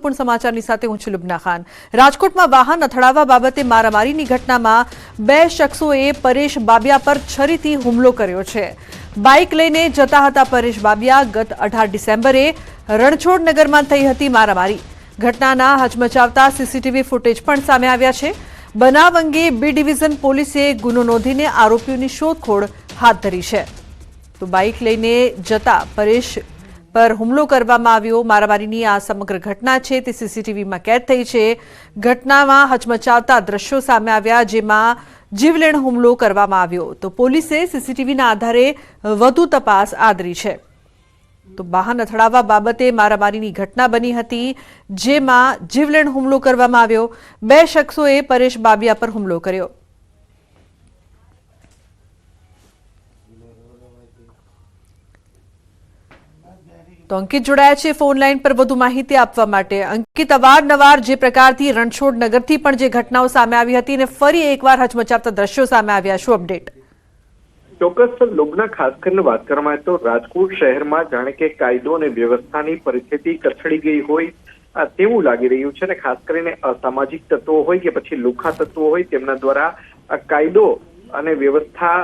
મહત્વપૂર્ણ સમાચારની સાથે હું છું લુબના ખાન। રાજકોટમાં વાહન અથડાવવા બાબતે મારામારીની ઘટનામાં બે શખ્સોએ પરેશ બાબિયા પર છરીથી હુમલો કર્યો છે। બાઇક લઈને જતા હતા પરેશ બાબિયા। ગત 18 ડિસેમ્બરે રણછોડ નગરમાં થઈ હતી મારામારી। ઘટનાના હચમચાવતા સીસીટીવી ફૂટેજ પણ સામે આવ્યા છે। બનાવ અંગે બી ડિવિઝન પોલીસે ગુનો નોંધીને આરોપીઓની શોધખોળ હાથ ધરી છે। તો બાઇક લઈને જતા પરેશ पर હુમલો કરવામાં આવ્યો। મારામારીની આ સમગ્ર ઘટના છે તે સીસીટીવીમાં કેદ થઈ છે। ઘટનામાં હચમચાવતા દ્રશ્યો સામે આવ્યા જેમાં જીવલેણ હુમલો કરવામાં આવ્યો। તો પોલીસે સીસીટીવીના આધારે વધુ તપાસ આદરી છે। તો વાહન અથડાવવા બાબતે મારામારીની ઘટના બની હતી જેમાં જીવલેણ હુમલો કરવામાં આવ્યો। બે શખ્સોએ પરેશ બાબિયા પર હુમલો કર્યો। तो अंकित जोड़ाया है फोन लाइन पर વધુ માહિતી આપવા માટે। અંકિત, અવારનવાર જે પ્રકારથી રણછોડ નગરથી પણ જે ઘટનાઓ સામે આવી હતી અને ફરી એકવાર હચમચાવતા દ્રશ્યો સામે આવ્યા, શું અપડેટ? ચોક્કસ લુબના, ખાસ કરીને વાત કરવામાં આવે તો રાજકોટ શહેરમાં જાણે કે કાયદો અને વ્યવસ્થાની પરિસ્થિતિ કથળી ગઈ હોય તેવું લાગી રહ્યું છે। અને ખાસ કરીને અસામાજિક તત્વો હોય કે પછી લુખ્ખા તત્વો હોય તેમના દ્વારા કાયદો અને વ્યવસ્થા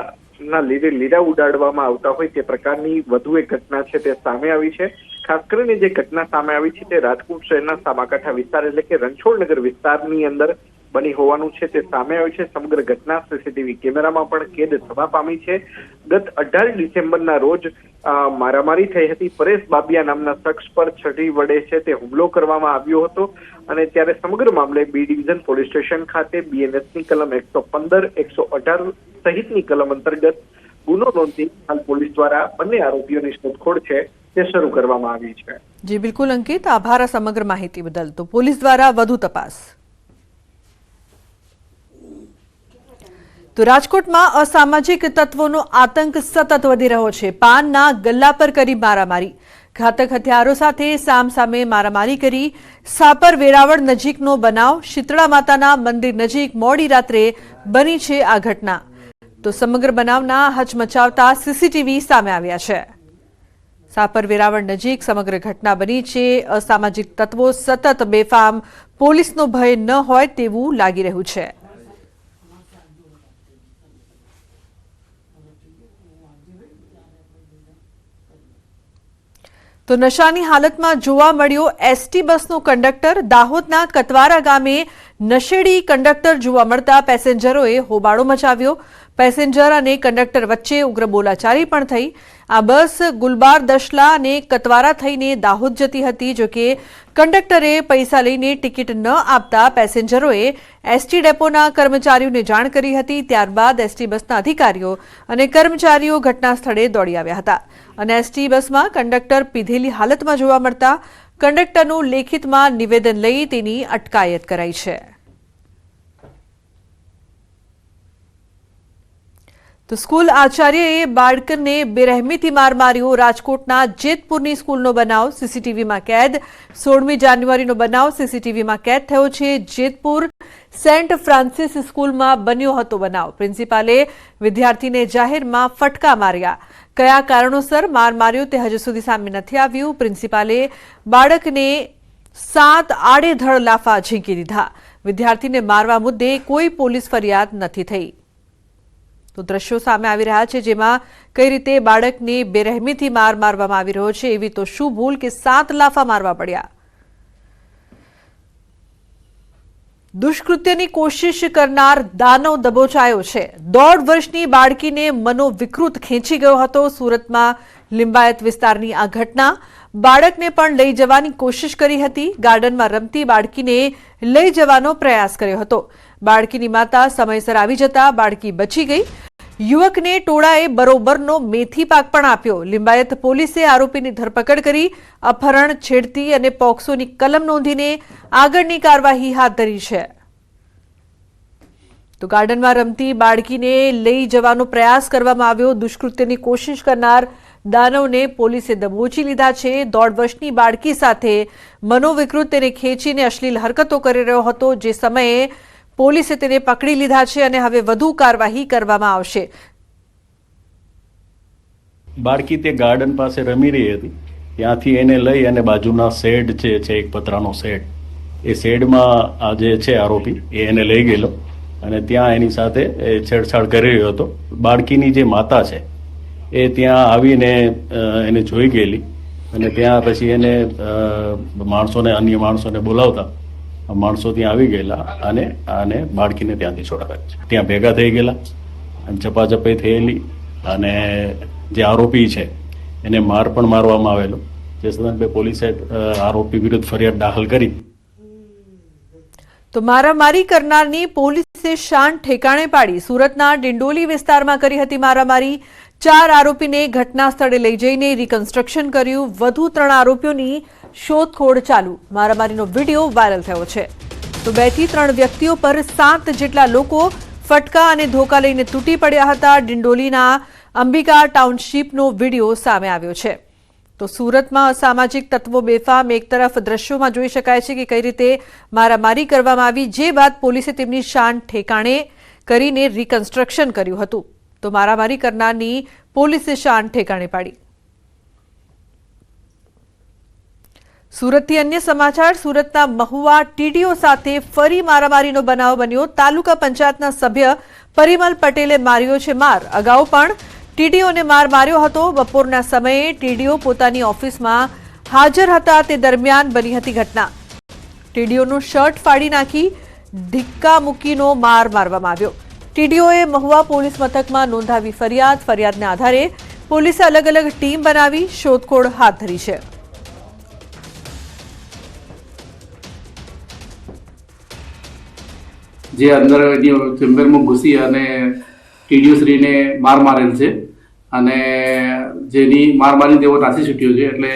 ના લીધે લીડા ઉડાડવામાં આવતા હોય તે પ્રકારની વધુ એક ઘટના છે તે સામે આવી છે। ખાસ કરીને જે ઘટના સામે આવી છે તે રાજકોટ શહેરના સામાકાંઠા વિસ્તાર એટલે કે રણછોડનગર વિસ્તારની અંદર બની હોવાનું છે તે સામે આવ્યું છે। સમગ્ર ઘટના સીસીટીવી કેમેરામાં પણ કેદ થવા પામી છે। ગત 18 ડિસેમ્બરના રોજ મારામારી થઈ હતી। પરેશ બાબિયા નામના શખ્સ પર છરી વડે છે તે હુમલો કરવામાં આવ્યો હતો અને ત્યારે સમગ્ર મામલે બી ડિવિઝન પોલીસ સ્ટેશન ખાતે બીએનએસની કલમ 115, 118 સહિતની કલમ અંતર્ગત ગુનો નોંધી હાલ પોલીસ દ્વારા બંને આરોપીઓની શોધખોળ છે તે શરૂ કરવામાં આવી છે। જી બિલકુલ અંકિત, આભાર આ સમગ્ર માહિતી બદલ। તો પોલીસ દ્વારા વધુ તપાસ। તો રાજકોટમાં અસામાજિક તત્વોનો આતંક સતત વધી રહ્યો છે। પાનના ગલ્લા પર કરી મારામારી, ઘાતક હથિયારો સાથે સામસામે મારામારી કરી। સાપર વેરાવળ નજીકનો બનાવ, શીતળા માતાના મંદિર નજીક મોડી રાત્રે બની છે આ ઘટના। તો સમગ્ર બનાવના હચમચાવતા સીસીટીવી સામે આવ્યા છે। સાપર વેરાવળ નજીક સમગ્ર ઘટના બની છે। અસામાજિક તત્વો સતત બેફામ, પોલીસનો ભય ન હોય તેવું લાગી રહ્યું છે। તો નશાની હાલતમાં જોવા મળ્યો એસટી બસનો કંડક્ટર। દાહોદના કતવારા ગામે નશેડી કંડક્ટર જોવા મળતા પેસેન્જરોએ હોબાળો મચાવ્યો। પેસેન્જર અને કંડક્ટર વચ્ચે ઉગ્ર બોલાચાલી પણ થઈ। આ બસ ગુલબાર દશલા અને કતવારા થઈને દાહોદ જતી હતી। જોકે કંડક્ટરે પૈસા લઈને ટિકિટ ન આપતા પેસેન્જરોએ એસટી ડેપોના કર્મચારીઓને જાણ કરી હતી। ત્યારબાદ એસટી બસના અધિકારીઓ અને કર્મચારીઓ ઘટના સ્થળે દોડી આવ્યા હતા અને એસટી બસમાં કંડક્ટર પીધેલી હાલતમાં જોવા મળતા કંડક્ટરનું લેખિતમાં નિવેદન લઈ તેની અટકાયત કરાઈ છે। તો સ્કૂલ આચાર્યએ બાળકને બેરહેમીથી માર માર્યો। રાજકોટના જેતપુરની સ્કૂલનો બનાવ સીસીટીવીમાં કેદ। 16મી જાન્યુઆરીનો બનાવ સીસીટીવીમાં કેદ થયો છે। જેતપુર સેન્ટ ફ્રાન્સિસ સ્કૂલમાં બન્યો હતો બનાવ। પ્રિન્સિપાલે વિદ્યાર્થીને જાહેરમાં ફટકા માર્યા। કયા કારણોસર માર માર્યો તે હજુ સુધી સામે નથી આવ્યું। પ્રિન્સિપાલે બાળકને 7 આડેધડ લાફા ઝીંકી દીધા। વિદ્યાર્થીને મારવા મુદ્દે કોઈ પોલીસ ફરિયાદ નથી થઈ। તો દ્રશ્યો સામે આવી રહ્યા છે જેમાં કઈ રીતે બાળકને બેરહેમીથી માર મારવામાં આવી રહ્યો છે। એવી તો શું ભૂલ કે 7 લાફા મારવા પડ્યા। દુષ્કૃત્યની કોશિશ કરનાર દાનવ દબોચાયો છે। 1.5 વર્ષની બાળકીને મનોવિકૃત ખેંચી ગયો હતો। સુરતમાં લિંબાયત વિસ્તારની આ ઘટના। બાળકને પણ લઈ જવાની કોશિશ કરી હતી। ગાર્ડનમાં રમતી બાળકીને લઈ જવાનો પ્રયાસ કર્યો હતો। બાળકીની માતા સમયસર આવી જતા બાળકી બચી ગઈ। યુવકને ટોળાએ બરોબરનો મેથી પાક પણ આપ્યો। લિંબાયત પોલીસે આરોપીની ધરપકડ કરી અપહરણ, છેડતી અને પોક્સોની કલમ નોંધીને આગળની કાર્યવાહી હાથ ધરી છે। તો ગાર્ડનમાં રમતી બાળકીને લઈ જવાનો પ્રયાસ કરવામાં આવ્યો। દુષ્કૃત્યની કોશિશ કરનાર દાનવને પોલીસે દબોચી લીધા છે। 1.5 વર્ષની બાળકી સાથે મનોવિકૃત તેને ખેંચીને અશ્લીલ હરકતો કરી રહ્યો હતો। જે સમયે પોલીસે તેને પકડી લીધા છે અને હવે વધુ કાર્યવાહી કરવામાં આવશે। બાળકી તે ગાર્ડન પાસે રમી રહી હતી ત્યાંથી એને લઈ અને બાજુના શેડ જે છે એક પતરાનો શેડ, એ શેડમાં આ જે છે આરોપી એ એને લઈ ગયેલો અને ત્યાં એની સાથે છેડછાડ કરી રહ્યો હતો. બાળકીની જે માતા છે એ ત્યાં આવીને એને જોઈ ગયેલી અને ત્યાં પછી એને અન્ય માણસોને બોલાવતા માણસો ત્યાં આવી ગયેલા અને બાળકીને ત્યાંથી છોડાવી છે. ત્યાં ભેગા થઈ ગયેલા અને ઝપાઝપી થયેલી અને જે આરોપી છે એને માર પણ મારવામાં આવેલો. જે સંદર્ભે પોલીસે આરોપી વિરુદ્ધ ફરિયાદ દાખલ કરી. તો મારામારી કરનારની પોલીસે શાન ઠેકાણે પાડી. સુરતના ડિંડોલી વિસ્તારમાં કરી હતી મારામારી. 4 આરોપીને ઘટના સ્થળે લઈ જઈને રિકન્સ્ટ્રક્શન કર્યું. વધુ 3 આરોપીઓની શોધખોળ ચાલુ. મારામારીનો વિડીયો વાયરલ થયો છે. તો 2 થી 3 વ્યક્તિઓ પર 7 જેટલા લોકો ફટકા અને ધોકા લઈને તૂટી પડ્યા હતા. ડિંડોલીના અંબિકા ટાઉનશીપનો વિડીયો સામે આવ્યો છે. તો સુરતમાં અસામાજિક તત્વો બેફામ. એક તરફ દ્રશ્યોમાં જોઈ શકાય છે કે કઈ રીતે મારામારી કરવામાં આવી, જે બાદ પોલીસે તેમની શાન ઠેકાણે કરીને રિકન્સ્ટ્રક્શન કર્યું હતું. તો મારામારી કરનારની પોલીસે શાન ઠેકાણે પાડી. સુરતથી અન્ય સમાચાર. સુરતના મહુવા ટીડીઓ સાથે ફરી મારામારીનો બનાવ બન્યો. તાલુકા પંચાયતના સભ્ય પરિમલ પટેલે માર્યો છે માર. અગાઉ પણ ટીડીઓને માર માર્યો હતો. બપોરના સમયે ટીડીઓ પોતાની ઓફિસમાં હાજર હતા તે દરમિયાન બની હતી ઘટના. ટીડીઓનું શર્ટ ફાડી નાખી ધિક્કા મૂકીનો માર મારવામાં આવ્યો. ટીડીઓએ મહુવા પોલીસ મથકમાં નોંધાવી ફરિયાદ. ફરિયાદના આધારે પોલીસે અલગ અલગ ટીમ બનાવી શોધખોળ હાથ ધરી છે. જે અંદર ચેમ્બરમાં ઘૂસી અને ટીડીઓ શ્રીને માર મારેલ છે અને જેની મારમારી તેઓ નાસી છૂટ્યો છે. એટલે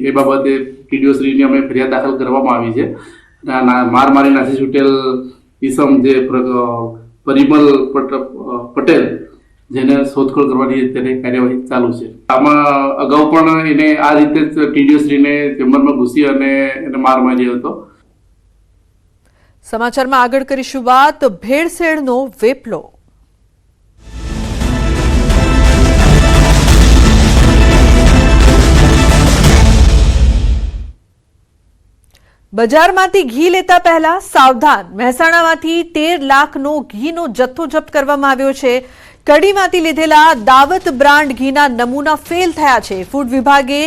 એ બાબતે ટીડીઓ શ્રીની અમે ફરિયાદ દાખલ કરવામાં આવી છે. મારમારી નાસી છૂટેલ ઈસમ જે પરિમલ પટેલ, જેને શોધખોળ કરવાની અત્યારે કાર્યવાહી ચાલુ છે. આમાં અગાઉ પણ એને આ રીતે ટીડીઓ શ્રીને ચેમ્બરમાં ઘૂસી અને એને માર માર્યો હતો. સમાચારમાં આગળ કરીશું વાત ભેળસેળનો વેપલો. બજારમાંથી ઘી લેતા પહેલા સાવધાન. મહેસાણામાંથી 13 લાખનો ઘીનો જથ્થો જપ્ત કરવામાં આવ્યો છે. કડીમાંથી લીધેલા દાવત બ્રાન્ડ ઘીના નમૂના ફેલ થયા છે. ફૂડ વિભાગે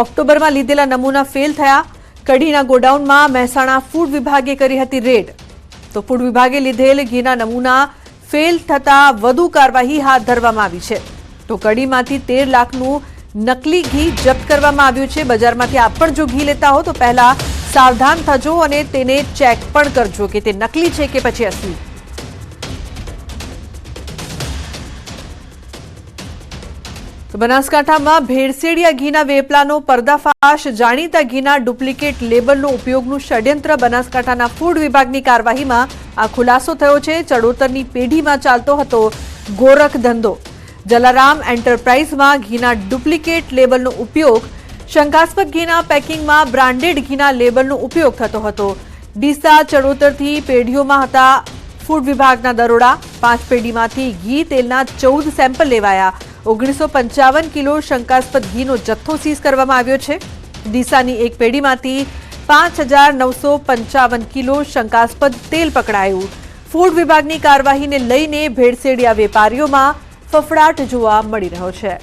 ઓક્ટોબરમાં લીધેલા નમૂના ફેલ થયા. કડીના ગોડાઉનમાં મહેસાણા ફૂડ વિભાગે કરી હતી રેડ. તો ફૂડ વિભાગે લીધેલ ઘીના નમૂના ફેલ થતા વધુ કાર્યવાહી હાથ ધરવામાં આવી છે. તો કડીમાંથી 13 લાખનું નકલી ઘી જપ્ત કરવામાં આવ્યું છે. બજારમાંથી આપ પણ જો ઘી લેતા હો તો પહેલા સાવધાન થજો અને તેને ચેક પણ કરજો કે તે નકલી છે કે પછી અસલી. તો બનાસકાંઠામાં ભેળસેળિયા ઘીના વેપલાનો પર્દાફાશ. જાણીતા ઘીના ડુપ્લિકેટ લેબલનો ઉપયોગનું ષડયંત્ર. બનાસકાંઠાના ફૂડ વિભાગની કાર્યવાહીમાં આ ખુલાસો થયો છે. ચડોતરની પેઢીમાં ચાલતો હતો ગોરખ ધંધો. જલારામ એન્ટરપ્રાઇઝમાં ઘીના ડુપ્લિકેટ લેબલનો ઉપયોગ. શંકાસ્પદ ઘીના પેકિંગમાં બ્રાન્ડેડ ઘીના લેબલનો ઉપયોગ થતો હતો. ડીસા ચડોતરથી પેઢીઓમાં હતા ફૂડ વિભાગના દરોડા. 5 પેઢીમાંથી ઘી તેલના 14 સેમ્પલ લેવાયા. 1955 કિલો શંકાસ્પદ ઘીનો જથ્થો સીઝ કરવામાં આવ્યો છે. ડીસાની એક પેઢીમાંથી 5955 કિલો શંકાસ્પદ તેલ પકડાયું. ફૂડ વિભાગની કાર્યવાહીને લઈને ભેળસેળિયા વેપારીઓમાં ફફડાટ જોવા મળી રહ્યો છે.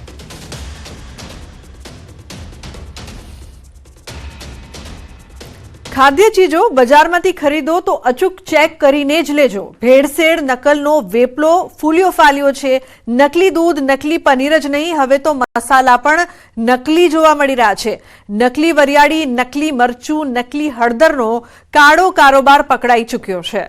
ખાદ્ય ચીજો બજારમાંથી ખરીદો તો અચૂક ચેક કરીને જ લેજો. ભેળસેળ નકલનો વેપલો ફૂલ્યો ફાલ્યો છે. નકલી દૂધ, નકલી પનીર જ નહીં, હવે તો મસાલા પણ નકલી જોવા મળી રહ્યા છે. નકલી વરિયાળી, નકલી મરચું, નકલી હળદરનો કાળો કારોબાર પકડાઈ ચૂક્યો છે.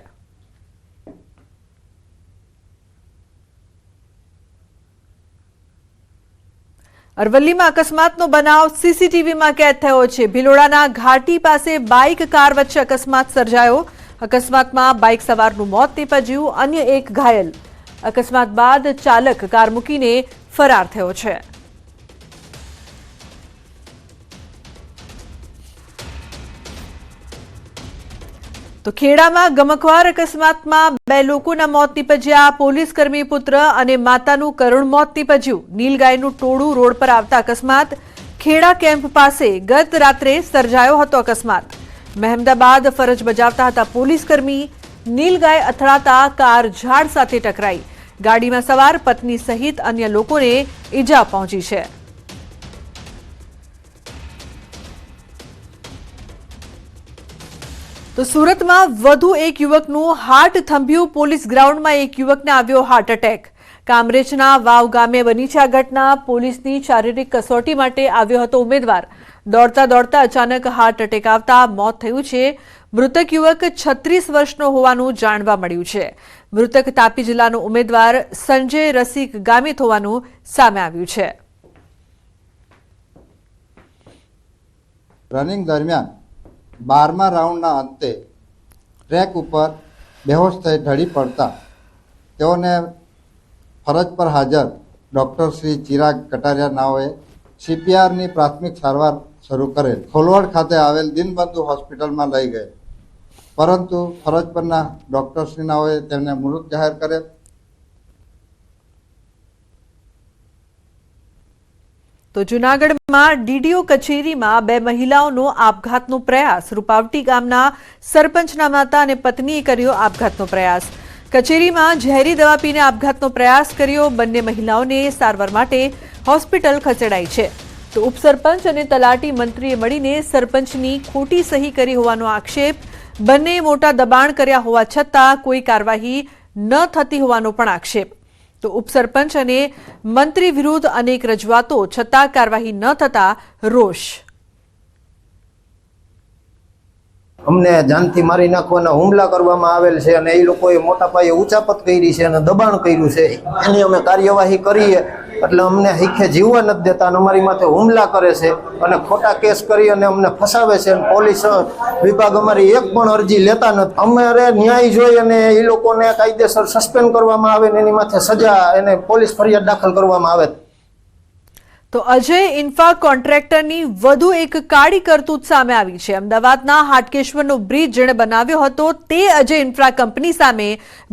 અરવલ્લીમાં અકસ્માતનો બનાવ સીસીટીવીમાં કેદ થયો છે. ભિલોડાના ઘાટી પાસે બાઇક કાર વચ્ચે અકસ્માત સર્જાયો. અકસ્માતમાં બાઇક સવારનું મોત નીપજ્યું, અન્ય એક ઘાયલ. અકસ્માત બાદ ચાલક કાર મૂકીને ફરાર થયો છે. તો ખેડામાં ગમખ્વાર અકસ્માતમાં 2 લોકોના મોત નીપજ્યા. પોલીસ કર્મી પુત્ર અને માતાનું કરુણ મોત નીપજ્યું. નીલગાયનું ટોળું રોડ પર આવતા અકસ્માત. ખેડા કેમ્પ પાસે ગત રાત્રે સર્જાયો હતો અકસ્માત। મહેમદાબાદ ફરજ બજાવતા હતા પોલીસ કર્મી, નીલગાય અથડાતા કાર ઝાડ સાથે ટકરાઈ। ગાડીમાં સવાર પત્ની સહિત અન્ય લોકોને ઈજા પહોંચી છે। તો સુરતમાં વધુ એક યુવકનું હાર્ટ થંભ્યું। પોલીસ ગ્રાઉન્ડમાં એક યુવકને આવ્યો હાર્ટ એટેક। કામરેજના વાવ ગામે બની છે આ ઘટના। પોલીસની શારીરિક કસોટી માટે આવ્યો હતો ઉમેદવાર। દોડતા દોડતા અચાનક હાર્ટ એટેક આવતા મોત થયું છે। મૃતક યુવક 36 વર્ષનો હોવાનું જાણવા મળ્યું છે। મૃતક તાપી જિલ્લાનો ઉમેદવાર સંજય રસિક ગામિત હોવાનું સામે આવ્યું છે। રનિંગ દરમિયાન 12મા રાઉન્ડના અંતે ટ્રેક ઉપર બેહોશ થઈ ઢળી પડતા તેઓને ફરજ પર હાજર ડૉક્ટર શ્રી ચિરાગ કટારિયા નાઓએ CPRની પ્રાથમિક સારવાર શરૂ કરેલ। ખોલવડ ખાતે આવેલ દિનબંધુ હોસ્પિટલમાં લઈ ગયેલ, પરંતુ ફરજ પરના ડૉક્ટર શ્રી નાઓએ તેમને મૃત જાહેર કરેલ। તો જૂનાગઢમાં DDO કચેરીમાં 2 મહિલાઓનો આપઘાતનો પ્રયાસ। રૂપાવટી ગામના સરપંચના માતા અને પત્નીએ કર્યો આપઘાતનો પ્રયાસ। કચેરીમાં ઝેરી દવા પીને આપઘાતનો પ્રયાસ કર્યો। બંને મહિલાઓને સારવાર માટે હોસ્પિટલ ખસેડાઈ છે। તો ઉપસરપંચ અને તલાટી મંત્રીએ મળીને સરપંચની ખોટી સહી કરી હોવાનો આક્ષેપ। બંને મોટા દબાણ કર્યા હોવા છતાં કોઈ કાર્યવાહી ન થતી હોવાનો પણ આક્ષેપ। તો ઉપસરપંચ અને મંત્રી વિરુદ્ધ અનેક રજૂઆતો છતાં કાર્યવાહી ન થતા રોષ। અમને જાનથી મારી નાખવાના હુમલા કરવામાં આવેલ છે અને એ લોકોએ મોટા પાયે ઉચાપત કરી છે અને દબાણ કર્યું છે। એની અમે કાર્યવાહી કરીએ એટલે અમને હિખે જીવવા નથી દેતા અને અમારી માથે હુમલા કરે છે અને ખોટા કેસ કરી અને અમને ફસાવે છે। અને પોલીસ વિભાગ અમારી એક પણ અરજી લેતા નથી। અમારે ન્યાય જોઈ અને એ લોકોને કાયદેસર સસ્પેન્ડ કરવામાં આવે ને એની માથે સજા, એને પોલીસ ફરિયાદ દાખલ કરવામાં આવે। તો અજય ઇન્ફા કોન્ટ્રાક્ટરની વધુ એક કાળી કરતૂત સામે આવી છે। અમદાવાદના હાટકેશ્વરનો બ્રિજ જેણે બનાવ્યો હતો તે અજય ઇન્ફ્રા કંપની સામે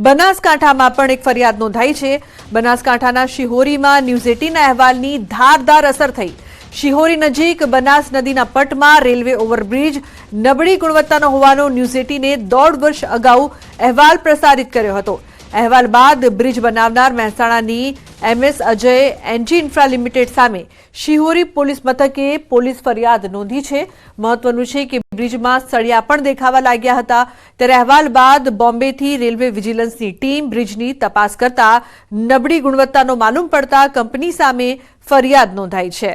બનાસકાંઠામાં પણ એક ફરિયાદ નોંધાઈ છે। બનાસકાંઠાના શિહોરીમાં ન્યૂઝ 18ના અહેવાલની ધારદાર અસર થઈ। શિહોરી નજીક બનાસ નદીના પટમાં રેલવે ઓવરબ્રિજ નબળી ગુણવત્તાનો હોવાનો ન્યૂઝ 18એ 1.5 વર્ષ અગાઉ અહેવાલ પ્રસારિત કર્યો હતો। અહેવાલ બાદ બ્રિજ બનાવનાર મહેસાણાની MS અજય એનજી ઇન્ફ્રા લિમિટેડ સામે શિહોરી પોલીસ મથકે પોલીસ ફરિયાદ નોંધી છે। મહત્વનું છે કે બ્રિજમાં સળિયા પણ દેખાવા લાગ્યા હતા। ત્યારે અહેવાલ બાદ બોમ્બેથી રેલવે વિજિલન્સની ટીમ બ્રિજની તપાસ કરતા નબળી ગુણવત્તાનો માલુમ પડતા કંપની સામે ફરિયાદ નોંધાઈ છે।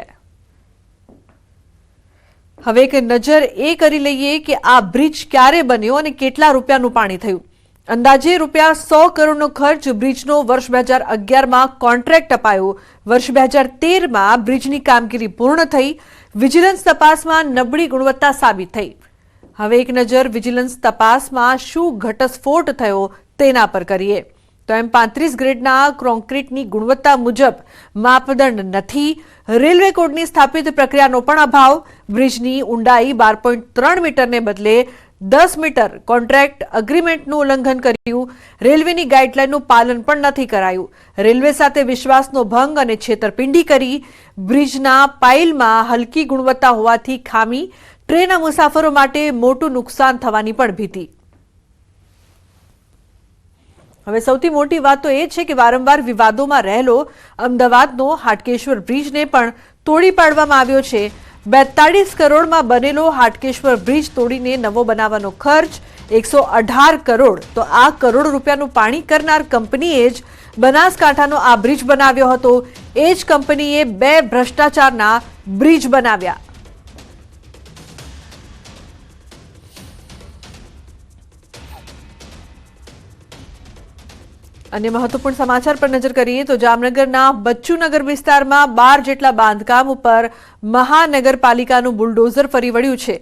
હવે એક નજર એ કરી લઈએ કે આ બ્રિજ ક્યારે બન્યો અને કેટલા રૂપિયાનું પાણી થયું। અંદાજે રૂપિયા 100 કરોડનો ખર્ચ બ્રિજનો વર્ષ 2011માં કોન્ટ્રાક્ટ અપાયો। વર્ષ 2013માં બ્રિજની કામગીરી પૂર્ણ થઈ। વિજિલન્સ તપાસમાં નબળી ગુણવત્તા સાબિત થઈ। હવે એક નજર વિજિલન્સ તપાસમાં શું ઘટસ્ફોટ થયો તેના પર કરીએ તો M35 ગ્રેડના કોન્ક્રીટની ગુણવત્તા મુજબ માપદંડ નથી। રેલવે કોડની સ્થાપિત પ્રક્રિયાનો પણ અભાવ। બ્રિજની ઊંડાઈ 12.3 મીટરને બદલે 10 મીટર કોન્ટ્રાક્ટ અગ્રીમેન્ટનું ઉલ્લંઘન કર્યું। રેલવેની ગાઈડલાઈનનું પાલન પણ નથી કરાયું। રેલવે સાથે વિશ્વાસનો ભંગ અને છેતરપિંડી કરી। બ્રિજના પાઇલમાં હલકી ગુણવત્તા હોવાથી ખામી। ટ્રેનના મુસાફરો માટે મોટું નુકસાન થવાની પણ ભીતિ। હવે સૌથી મોટી વાત તો એ છે કે વારંવાર વિવાદોમાં રહેલો અમદાવાદનો હાટકેશ્વર બ્રિજને પણ તોડી પાડવામાં આવ્યો છે। 42 કરોડમાં બનેલો હાટકેશ્વર બ્રિજ તોડીને નવો બનાવવાનો ખર્ચ 118 કરોડ। તો આ કરોડ રૂપિયાનું પાણી કરનાર કંપનીએ જ બનાસકાંઠાનો આ બ્રિજ બનાવ્યો હતો। એ જ કંપનીએ 2 ભ્રષ્ટાચારના બ્રિજ બનાવ્યા। अन्य महत्वपूर्ण समाचार पर नजर करिए तो जामनगरना बच्चूनगर विस्ताરમાં 12 જેટલા બાંધકામ ઉપર મહાનગરપાલિકાનું બુલડોઝર ફરી વળ્યું છે।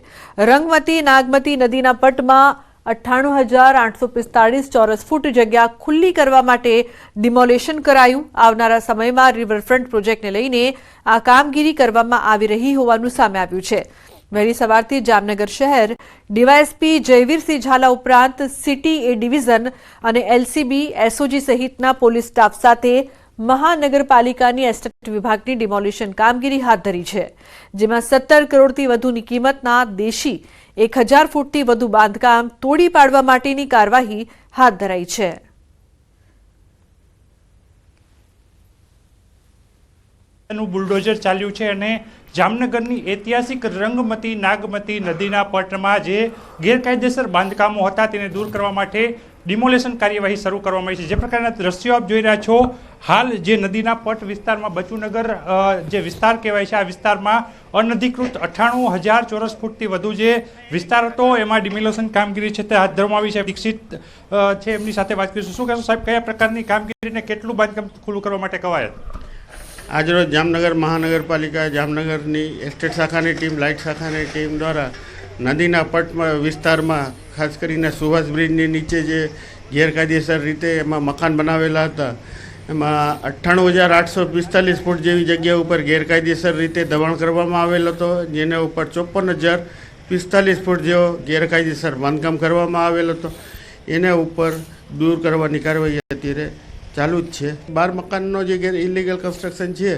રંગમતી નાગમતી નદીના પટમાં 98,845 ચોરસ ફૂટ જગ્યા ખુલ્લી કરવા માટે ડિમોલેશન કરાયું। આવનારા સમયમાં રિવરફ્રન્ટ પ્રોજેક્ટને લઈને આ કામગીરી કરવામાં આવી રહી હોવાનું સામે આવ્યું છે। વહેલી સવારથી જામનગર શહેર ડીવાયએસપી જયવીરસિંહ ઝાલા ઉપરાંત સિટી એ ડિવિઝન અને LCB SOG સહિતના પોલીસ સ્ટાફ સાથે મહાનગરપાલિકાની એસ્ટેટ વિભાગની ડિમોલિશન કામગીરી હાથ ધરી છે, જેમાં 17 કરોડથી વધુની કિંમતના દેશી 1000 ફૂટથી વધુ બાંધકામ તોડી પાડવા માટેની કાર્યવાહી હાથ ધરાઈ છે. બુલડોઝર ચાલ્યું છે અને જામનગરની ઐતિહાસિક રંગમતી નાગમતી નદીના પટમાં જે ગેરકાયદેસર બાંધકામો હતા તેને દૂર કરવા માટે ડિમોલેશન કાર્યવાહી શરૂ કરવામાં આવી છે. જે પ્રકારના દ્રશ્યો આપ જોઈ રહ્યા છો, હાલ જે નદીના પટ વિસ્તારમાં બચુનગર જે વિસ્તાર કહેવાય છે, આ વિસ્તારમાં અનધિકૃત 98,000 ચોરસ ફૂટથી વધુ જે વિસ્તાર હતો એમાં ડિમોલેશન કામગીરી છે તે હાથ ધરવામાં આવી છે. દીક્ષિત છે, એમની સાથે વાત કરીશું. શું કહેશો સાહેબ, કયા પ્રકારની કામગીરીને કેટલું બાંધકામ ખુલ્લું કરવા માટે કવાયત? આજરોજ જામનગર મહાનગરપાલિકા જામનગરની એસ્ટેટ શાખાની ટીમ, લાઇટ શાખાની ટીમ દ્વારા નદીના પટમાં વિસ્તારમાં ખાસ કરીને સુભાષ બ્રિજની નીચે જે ગેરકાયદેસર રીતે એમાં મકાન બનાવેલા હતા, એમાં 98,845 ફૂટ જેવી જગ્યા ઉપર ગેરકાયદેસર રીતે દબાણ કરવામાં આવેલ હતો, જેના ઉપર 54,045 ફૂટ જેવો ગેરકાયદેસર બાંધકામ કરવામાં આવેલ હતો. એના ઉપર દૂર કરવાની કાર્યવાહી અત્યારે ચાલુ જ છે. 12 મકાનનો જે ઇલીગલ કન્સ્ટ્રક્શન છે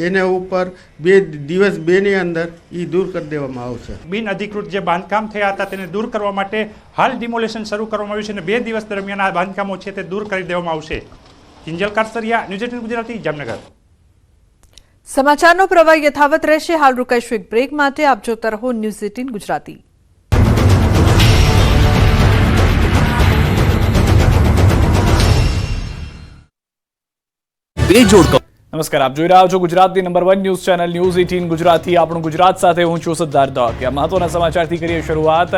એના ઉપર 2 દિવસ 2ની અંદર એ દૂર કરી દેવામાં આવશે. બિન અધિકૃત જે બાંધકામ થયા હતા તેને દૂર કરવા માટે હાલ ડિમોલેશન શરૂ કરવામાં આવ્યું છે અને 2 દિવસ દરમિયાન આ બાંધકામો છે તે દૂર કરી દેવામાં આવશે. કિંજલ કારસરિયા, ન્યૂઝ 18 ગુજરાતી, જામનગર. સમાચારનો પ્રવાહ યથાવત રહેશે. હાલ રોકાઈશું એક બ્રેક માટે. આપ જોતા રહો ન્યૂઝ 18 ગુજરાતી. નમસ્કાર, આપ જોઈ રહ્યા છો ગુજરાતની number 1 news channel news 18 Gujarati. આપણું ગુજરાત સાથે હું છું સિદ્ધાર્થ દોડકિયા. મહત્વના સમાચારથી કરીએ શરૂઆત.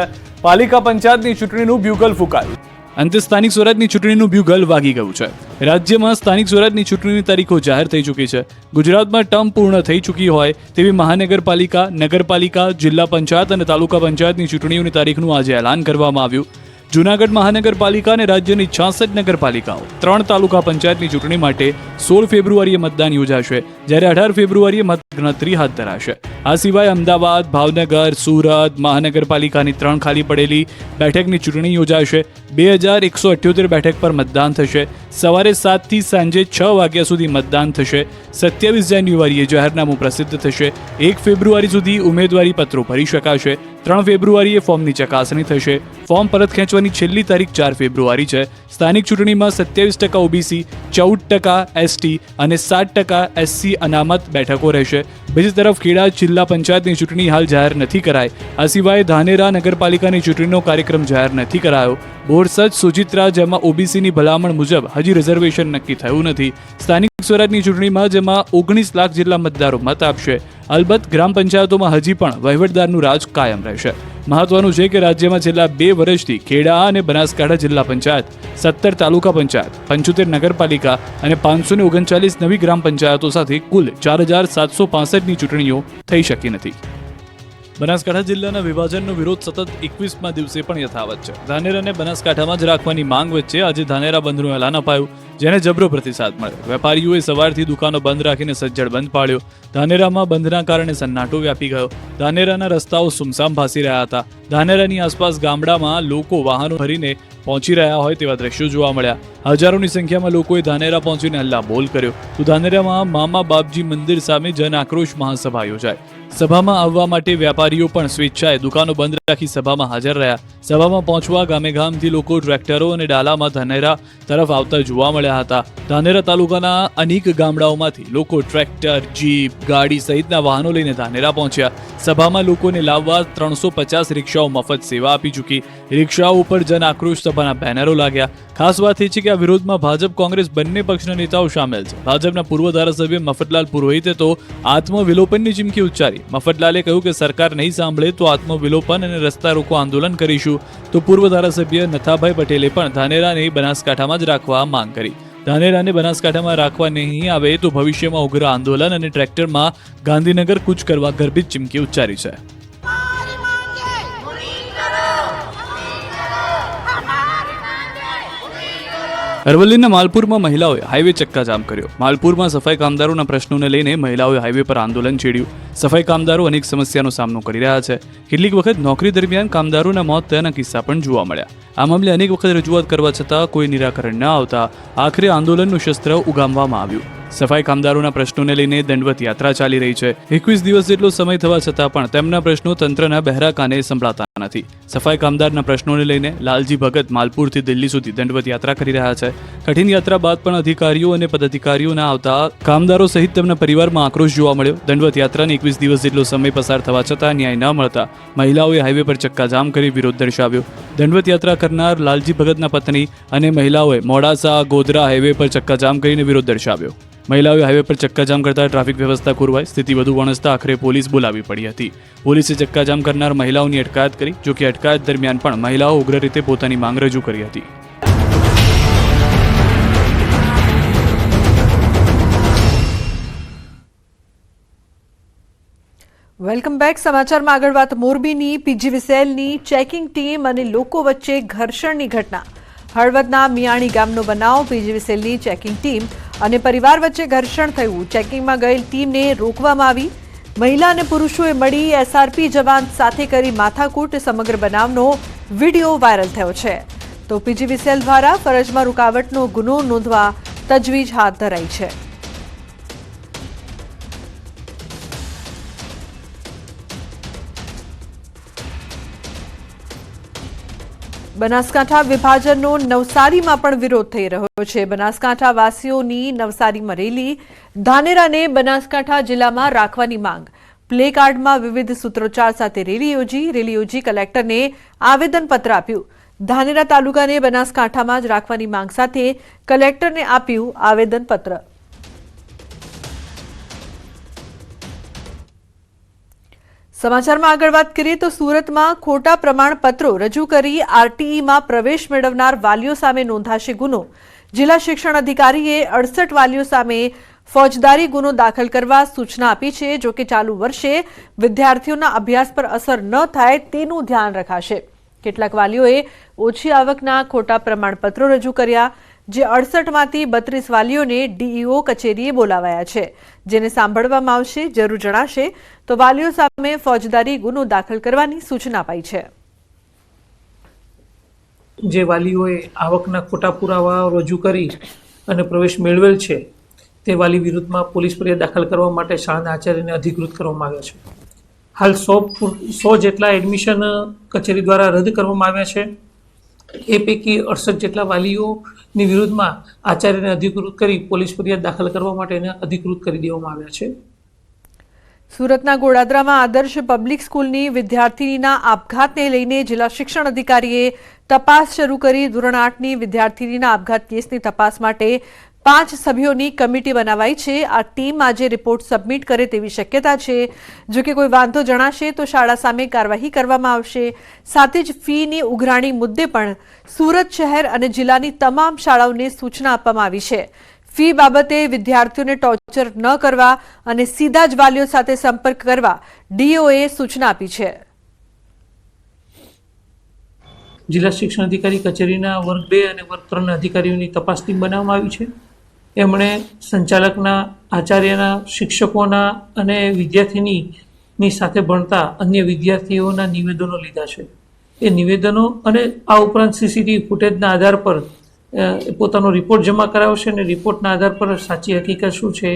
પાલિકા પંચાયતની ચૂંટણીનું બ્યુગલ ફૂંકાયું. અંતે સ્થાનિક સ્વરાજની ચૂંટણીનું બ્યુગલ વાગી ગયું છે. રાજ્યમાં સ્થાનિક સ્વરાજની ચૂંટણીની તારીખો જાહેર થઈ ચૂકી છે. ગુજરાતમાં ટર્મ પૂર્ણ થઈ ચૂકી હોય તેવી મહાનગરપાલિકા, નગરપાલિકા, જિલ્લા પંચાયત અને તાલુકા પંચાયતની ચૂંટણીઓની તારીખનું આજે એલાન કરવામાં આવ્યું. જૂનાગઢ મહાનગરપાલિકા અને રાજ્યની 66 નગરપાલિકાઓ, 3 તાલુકા પંચાયતની ચૂંટણી માટે 16 ફેબ્રુઆરીએ મતદાન યોજાશે, જ્યારે 18 ફેબ્રુઆરીએ મતગણતરી હાથ ધરાશે. આ સિવાય અમદાવાદ, ભાવનગર, સુરત મહાનગરપાલિકાની 3 ખાલી પડેલી બેઠકની ચૂંટણી યોજાશે. 2178 બેઠક પર મતદાન થશે. સવારે 7 થી સાંજે 6 વાગ્યા સુધી મતદાન થશે. 27 જાન્યુઆરીએ જાહેરનામું પ્રસિદ્ધ થશે. 1 ફેબ્રુઆરી સુધી ઉમેદવારી પત્રો ભરી શકાશે. 3 ફેબ્રુઆરીએ ફોર્મની ચકાસણી થશે. ફોર્મ પરત ખેંચવાની છેલ્લી તારીખ 4 ફેબ્રુઆરી છે. સ્થાનિક ચૂંટણીમાં 27% ઓબીસી, 14% એસટી અને 7% એસસી અનામત બેઠકો રહેશે. બીજી તરફ ખેડા જિલ્લા પંચાયતની ચૂંટણી હાલ જાહેર નથી કરાઈ. આ સિવાય ધાનેરા નગરપાલિકાની ચૂંટણીનો કાર્યક્રમ જાહેર નથી કરાયો. બોરસદ, સોજિત્રા, જેમાં ઓબીસીની ભલામણ મુજબ હજી રિઝર્વેશન નક્કી થયું નથી. સ્થાનિક સ્વરાજની ચૂંટણીમાં જેમાં 19 લાખ જેટલા મતદારો મત આપશે. અલબત્ત ગ્રામ પંચાયતોમાં હજી પણ વહીવટદારનું રાજ કાયમ રહેશે. મહત્વનું છે કે રાજ્યમાં છેલ્લા 2 વર્ષથી ખેડા અને બનાસકાંઠા જિલ્લા પંચાયત, 17 તાલુકા પંચાયત, 75 નગરપાલિકા અને 539 નવી ગ્રામ પંચાયતો સાથે કુલ 4,765ની ચૂંટણીઓ થઈ શકી નથી. બનાસકાંઠા જિલ્લાના વિભાજનનો વિરોધ સતત 21મા દિવસે પણ યથાવત છે. ધાનેરાને બનાસકાંઠામાં જ રાખવાની માંગ વચ્ચે આજે ધાનેરા બંધનું એલાન અપાયું, જેને જબરો પ્રતિસાદ મળ્યો. વેપારીઓએ સવારથી દુકાનો બંધ રાખીને સજ્જડ બંધ પાડ્યો. ધાનેરામાં બંધના કારણે સન્નાટો વ્યાપી ગયો. ધાનેરાના રસ્તાઓ સુમસામ ભાસી રહ્યા હતા. ધાનેરાની આસપાસ ગામડામાં લોકો વાહનો ભરીને પહોંચી રહ્યા હોય તેવા દ્રશ્યો જોવા મળ્યા. હજારોની સંખ્યામાં લોકોએ ધાનેરા પહોંચીને હલ્લાબોલ કર્યો. તો ધાનેરામાં મામા બાપજી મંદિર સામે જન આક્રોશ મહાસભા યોજાઈ. સભામાં આવવા માટે વેપારીઓ પણ સ્વેચ્છાએ દુકાનો બંધ રાખી સભામાં હાજર રહ્યા. સભામાં પહોંચવા ગામે ગામથી લોકો ટ્રેક્ટરો અને ડાલામાં ધાનેરા તરફ આવતા જોવા મળ્યા હતા. ધાનેરા તાલુકાના અનેક ગામડાઓમાંથી લોકો ટ્રેક્ટર, જીપ, ગાડી સહિતના વાહનો લઈને ધાનેરા પહોંચ્યા. સભામાં લોકોને લાવવા 350 રિક્ષાઓ મફત સેવા આપી ચૂકી. રિક્ષાઓ ઉપર જન આક્રોશ સભાના બેનરો લાગ્યા. ખાસ વાત એ છે કે આ વિરોધમાં ભાજપ, કોંગ્રેસ બંને પક્ષના નેતાઓ સામેલ છે. ભાજપના પૂર્વ ધારાસભ્ય મફતલાલ પુરોહિતે તો આત્મવિલોપનની ચીમકી ઉચ્ચારી. મફતલાલે કહ્યું કે સરકાર નહીં સાંભળે તો આત્મવિલોપન અને રસ્તા રોકો આંદોલન કરીશું. તો પૂર્વ ધારાસભ્ય નથાભાઈ પટેલે પણ ધાનેરાને બનાસકાંઠામાં જ રાખવા માંગ કરી. ધાનેરાને બનાસકાંઠામાં રાખવા નહીં આવે તો ભવિષ્યમાં ઉગ્ર આંદોલન અને ટ્રેક્ટરમાં ગાંધીનગર કૂચ કરવા ગર્ભિત ચીમકી ઉચ્ચારી છે. અરવલ્લીના માલપુરમાં મહિલાઓએ હાઈવે ચક્કાજામ કર્યો. માલપુરમાં સફાઈ કામદારોના પ્રશ્નોને લઈને મહિલાઓએ હાઈવે પર આંદોલન છેડ્યું. સફાઈ કામદારો અનેક સમસ્યાનો સામનો કરી રહ્યા છે. કેટલીક વખત નોકરી દરમિયાન કામદારોના મોત થયાના કિસ્સા પણ જોવા મળ્યા. આ મામલે અનેક વખત રજૂઆત કરવા છતાં કોઈ નિરાકરણ ન આવતા આખરે આંદોલનનું શસ્ત્ર ઉગામવામાં આવ્યું. સફાઈ કામદારોના પ્રશ્નોને લઈને દંડવત યાત્રા ચાલી રહી છે. 21 દિવસ જેટલો સમય થવા છતાં પણ તેમના પ્રશ્નો તંત્રના બહેરા કાને સંભળાતા નથી. સફાઈ કામદારના પ્રશ્નોને લઈને લાલજી ભગત માલપુરથી દિલ્હી સુધી દંડવત યાત્રા કરી રહ્યા છે. કઠિન યાત્રા બાદ પણ અધિકારીઓ અને પદાધિકારીઓ ના આવતા કામદારો સહિત તેમના પરિવારમાં આક્રોશ જોવા મળ્યો. દંડવત યાત્રાને 21 દિવસ જેટલો સમય પસાર થવા છતાં ન્યાય ન મળતા મહિલાઓએ હાઈવે પર ચક્કાજામ કરી વિરોધ દર્શાવ્યો. દંડવત યાત્રા કરનાર લાલજી ભગતના પત્ની અને મહિલાઓએ મોડાસા ગોધરા હાઈવે પર ચક્કાજામ કરીને વિરોધ દર્શાવ્યો. મહિલાઓએ હાઈવે પર ચક્કાજામ કરતા ટ્રાફિક વ્યવસ્થા ખોરવાઈ સ્થિતિ વધુ વણસતા આખરે પોલીસ બોલાવી પડી હતી. પોલીસે ચક્કાજામ કરનાર મહિલાઓની અટકાયત કરી. જોકે અટકાયત દરમિયાન પણ મહિલાઓ ઉગ્ર રીતે પોતાની માંગ રજૂ કરી હતી. Welcome back. સમાચારમાં આગળ વાત મોરબીની પીજીવીસીએલની ચેકિંગ ટીમ અને લોકો વચ્ચે ઘર્ષણની ઘટના. હળવદના મિયાણી ગામનો બનાવ. પીજીવીસીએલની ચેકિંગ ટીમ અને પરિવાર વચ્ચે ઘર્ષણ થયું. ચેકિંગમાં ગયેલ ટીમને રોકવામાં આવી. મહિલા અને પુરુષોએ મળી એસઆરપી જવાન સાથે કરી માથાકૂટ. સમગ્ર બનાવનો વિડીયો વાયરલ થયો છે. તો પીજીવીસીએલ દ્વારા ફરજમાં રૂકાવટનો ગુનો નોંધવા તજવીજ હાથ ધરાઈ છે. બનાસકાંઠા વિભાજનનો નવસારીમાં પણ વિરોધ થઈ રહ્યો છે. બનાસકાંઠા વાસીઓની નવસારીમાં રેલી. ધાનેરાને બનાસકાંઠા જિલ્લામાં રાખવાની માંગ. પ્લે કાર્ડમાં વિવિધ સૂત્રોચ્ચાર સાથે રેલી યોજી કલેક્ટરને આવેદનપત્ર આપ્યું. ધાનેરા તાલુકાને બનાસકાંઠામાં જ રાખવાની માંગ સાથે કલેક્ટરને આપ્યું આવેદનપત્ર. સમાચારમાં આગળ વાત કરીએ તો સુરતમાં ખોટા પ્રમાણપત્રો રજૂ કરી આરટીઈમાં પ્રવેશ મેળવનાર વાલીઓ સામે નોંધાશે ગુનો. જિલ્લા શિક્ષણ અધિકારીએ 68 વાલીઓ સામે ફોજદારી ગુનો દાખલ કરવા સૂચના આપી છે. જોકે ચાલુ વર્ષે વિદ્યાર્થીઓના અભ્યાસ પર અસર ન થાય તેનું ધ્યાન રખાશે. કેટલાક વાલીઓએ ઓછી આવકના ખોટા પ્રમાણપત્રો રજૂ કર્યા. જે 68માંથી 32 વાલીઓને ડીઈઓ કચેરીએ બોલાવાયા છે, જેને સાંભળવામાં આવશે. જરૂર જણાશે તો વાલીઓ સામે ફોજદારી ગુનો દાખલ કરવાની સૂચના અપાઈ છે. જે વાલીઓએ આવકના ખોટા પુરાવા રજૂ કરી અને પ્રવેશ મેળવેલ છે તે વાલી વિરુદ્ધમાં પોલીસ ફરિયાદ દાખલ કરવા માટે શાળાના આચાર્યને અધિકૃત કરવામાં આવ્યા છે. હાલ 100 જેટલા એડમિશન કચેરી દ્વારા રદ કરવામાં આવ્યા છે. એ પૈકી 68 જેટલા વાલીઓની વિરુદ્ધમાં આચાર્યને અધિકૃત કરી પોલીસ ફરિયાદ દાખલ કરવા માટે એને અધિકૃત કરી દેવામાં આવ્યા છે. સુરતના ગોડાદરામાં આદર્શ પબ્લિક સ્કૂલની વિદ્યાર્થીનીના આપઘાતને લઈને જિલ્લા શિક્ષણ અધિકારીએ તપાસ શરૂ કરી. ધોરણ 8ની વિદ્યાર્થીનીના આપઘાત કેસની તપાસ માટે 5 સભ્યોની કમિટી બનાવાઈ છે. આ ટીમ આજે રિપોર્ટ સબમિટ કરે તેવી શક્યતા છે. જો કે કોઈ વાંધો જણાશે તો શાળા સામે કાર્યવાહી કરવામાં આવશે. સાથે જ ફીની ઉઘરાણી મુદ્દે પણ સુરત શહેર અને જિલ્લાની તમામ શાળાઓને સૂચના આપવામાં આવી છે. ફી બાબતે વિદ્યાર્થીઓને ટોર્ચર ન કરવા અને સીધા જ વાલીઓ સાથે સંપર્ક કરવા ડીઓએ સૂચના આપી છે. જિલ્લા શિક્ષણ અધિકારી કચેરીના વર્ગ 2 અને વર્ગ 3ના અધિકારીઓની તપાસ ટીમ બનાવવામાં આવી છે. એમણે સંચાલકના, આચાર્યના, શિક્ષકોના અને વિદ્યાર્થીની સાથે ભણતા અન્ય વિદ્યાર્થીઓના નિવેદનો લીધા છે. એ નિવેદનો અને આ ઉપરાંત સીસીટીવી ફૂટેજના આધાર પર પોતાનો રિપોર્ટ જમા કરાવશે અને રિપોર્ટના આધાર પર સાચી હકીકત શું છે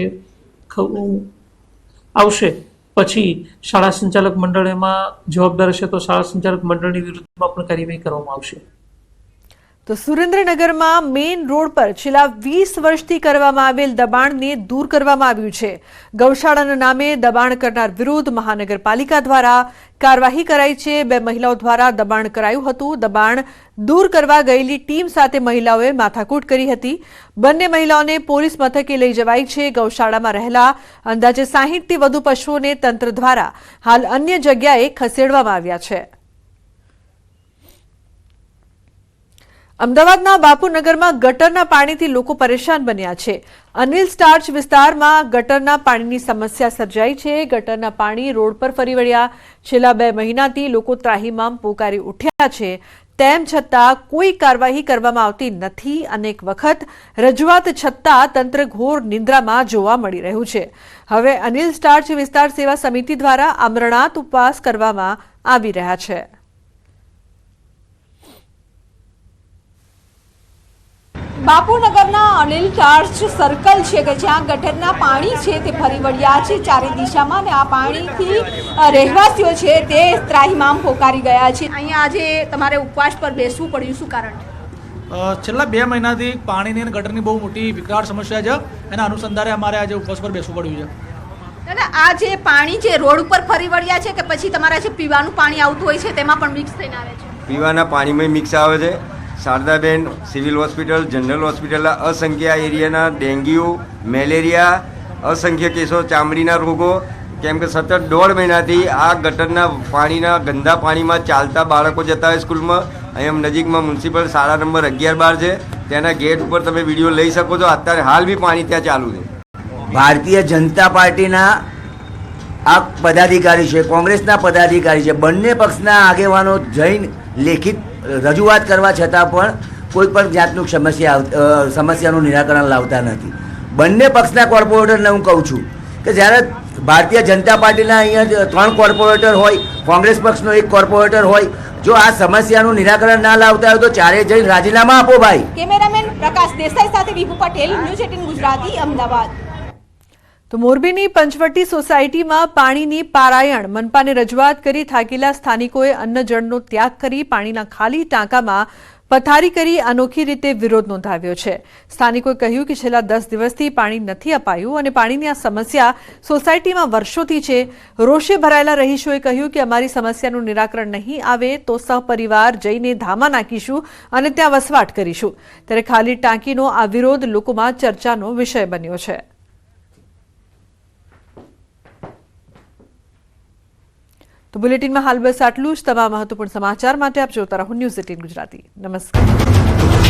આવશે. પછી શાળા સંચાલક મંડળ એમાં જવાબદાર હશે તો શાળા સંચાલક મંડળની વિરુદ્ધમાં પણ કાર્યવાહી કરવામાં આવશે. તો સુરેન્દ્રનગરમાં મેઇન રોડ પર છેલ્લા 20 વર્ષથી કરવામાં આવેલ દબાણને દૂર કરવામાં આવ્યું છે. ગૌશાળાના નામે દબાણ કરનાર વિરુદ્ધ મહાનગરપાલિકા દ્વારા કાર્યવાહી કરાઈ છે. 2 મહિલાઓ દ્વારા દબાણ કરાયું હતું. દબાણ દૂર કરવા ગયેલી ટીમ સાથે મહિલાઓએ માથાકૂટ કરી હતી. બંને મહિલાઓને પોલીસ મથકે લઈ જવાઈ છે. ગૌશાળામાં રહેલા અંદાજે 60થી વધુ પશુઓને તંત્ર દ્વારા હાલ અન્ય જગ્યાએ ખસેડવામાં આવ્યા છે. અમદાવાદના બાપુનગરમાં ગટરના પાણીથી લોકો પરેશાન બન્યા છે. અનિલ સ્ટાર્ચ વિસ્તારમાં ગટરના પાણીની સમસ્યા સર્જાઈ છે. ગટરના પાણી રોડ પર ફરી વળ્યા. છેલ્લા 2 મહિનાથી લોકો ત્રાહિમામ પોકારી ઉઠ્યા છે. તેમ છતાં કોઈ કાર્યવાહી કરવામાં આવતી નથી. અનેક વખત રજૂઆત છતાં તંત્ર ઘોર નિંદ્રામાં જોવા મળી રહ્યું છે. હવે અનિલ સ્ટાર્ચ વિસ્તાર સેવા સમિતિ દ્વારા અમરનાથ ઉપવાસ કરવામાં આવી રહ્યા છે. બાપુનગરના અનિલ ટાર્ચ સર્કલ છે કે જ્યાં ગટરના પાણી છે તે ફરી વળ્યા છે ચારે દિશામાં અને આ પાણીથી રહેવાસીઓ છે તે ત્રાહિમામ પોકારી ગયા છે. અહીંયા આજે તમારે ઉપવાસ પર બેસવું પડ્યું, શું કારણ? છેલ્લા 2 મહિનાથી પાણીની અને ગટરની બહુ મોટી વિકરાળ સમસ્યા છે. એના અનુસંધાને અમારે આજે ઉપવાસ પર બેસવું પડ્યું છે. દાદા, આ જે પાણી જે રોડ ઉપર ફરી વળ્યા છે કે પછી તમારા જે પીવાનું પાણી આવતું હોય છે તેમાં પણ મિક્સ થઈને આવે છે? પીવાના પાણીમાં મિક્સ આવે છે. શારદાબેન સિવિલ હોસ્પિટલ, જનરલ હોસ્પિટલના અસંખ્ય એરિયાના ડેન્ગ્યુ, મેલેરિયા, અસંખ્ય કેસો ચામડીના રોગો, કેમ કે સતત 1.5 મહિનાથી આ ગટરના પાણીના ગંદા પાણીમાં ચાલતા બાળકો જતા હોય સ્કૂલમાં. અહીંયા નજીકમાં મ્યુનિસિપલ શાળા નંબર 11-12 છે, તેના ગેટ ઉપર તમે વિડીયો લઈ શકો છો. અત્યારે હાલ બી પાણી ત્યાં ચાલુ છે. ભારતીય જનતા પાર્ટીના આ પદાધિકારી છે, કોંગ્રેસના પદાધિકારી છે, બંને પક્ષના આગેવાનો જઈને લેખિત રજૂઆત કરવા છતાં પણ કોઈ પણ જાતનું સમસ્યાનું નિરાકરણ લાવતા નથી. બંને પક્ષના કોર્પોરેટરને હું કહું છું કે જ્યારે ભારતીય જનતા પાર્ટીના અહીંયા 3 કોર્પોરેટર હોય, કોંગ્રેસ પક્ષનો 1 કોર્પોરેટર હોય, જો આ સમસ્યાનું નિરાકરણ ના લાવતા હોય તો ચારે જઈને રાજીનામા આપો ભાઈ. કેમેરામેન પ્રકાશ દેસાઈ સાથે વિભુ પટેલ, ન્યૂઝ 18 ગુજરાતી, અમદાવાદ. તો મોરબીની પંચવટી સોસાયટીમાં પાણીની પારાયણ. મનપાને રજૂઆત કરી થાકેલા સ્થાનિકોએ અન્ન જળનો ત્યાગ કરી પાણીના ખાલી ટાંકામાં પથારી કરી અનોખી રીતે વિરોધ નોંધાવ્યો છે. સ્થાનિકોએ કહ્યું કે છેલ્લા 10 દિવસથી પાણી નથી અપાયું અને પાણીની આ સમસ્યા સોસાયટીમાં વર્ષોથી છે. રોષે ભરાયેલા રહીશોએ કહ્યું કે અમારી સમસ્યાનું નિરાકરણ નહીં આવે તો સહપરિવાર જઈને ધામા નાખીશું અને ત્યાં વસવાટ કરીશું. ત્યારે ખાલી ટાંકીનો આ વિરોધ લોકોમાં ચર્ચાનો વિષય બન્યો છે. તો બુલેટિનમાં હાલ બસ આટલું જ. તમામ મહત્વપૂર્ણ સમાચાર માટે આપ જોતા રહો ન્યૂઝ 18 ગુજરાતી. નમસ્કાર.